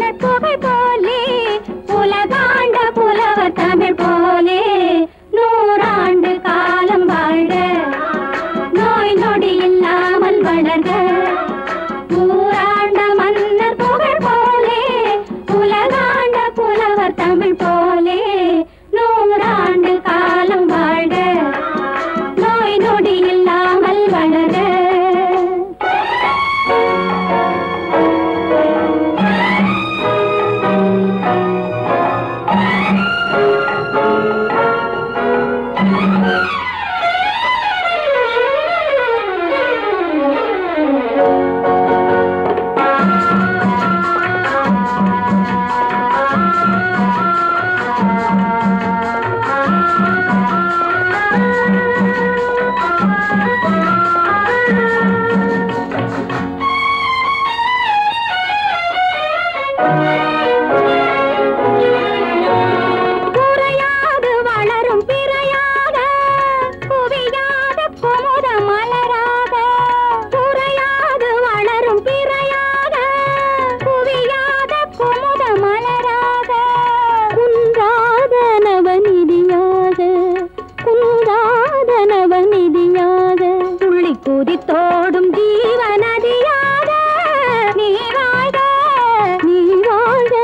மன்னர் புகழ் போலே உலகாண்ட புலவர் தமிழ் போலே நூறாண்டு காலம் வாழ்க நோய் நொடி இல்லாமல் வளர்க ஊராண்ட மன்னர் புகழ் போலே உலகாண்ட புலவர் தமிழ் போலே நூறாண்டு காலம் வாழ்க நோய் நொடி இல்லாமல் வளர்க தோடும் ஜீவநதியாக நீ வாழ்க நீ வாழ்க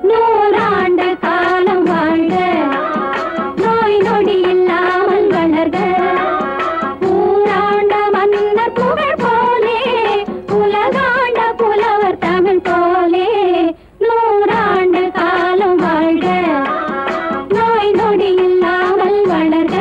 நூறாண்டு காலம் வாழ்க நோய் நொடி இல்லாமல் வளர்க ஊராண்ட மன்னர் புகழ் போலே உலகாண்ட புலவர் தமிழ் போலே நூறாண்டு காலம் வாழ்க நோய் நொடி இல்லாமல் வளர்க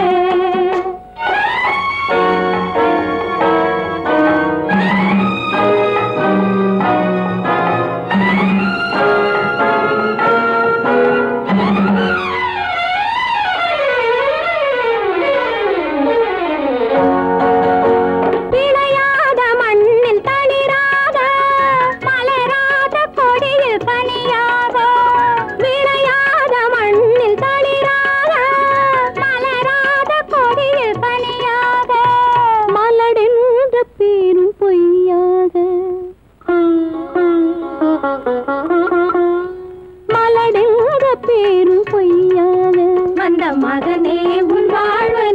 மகனே உன் வாழ்வு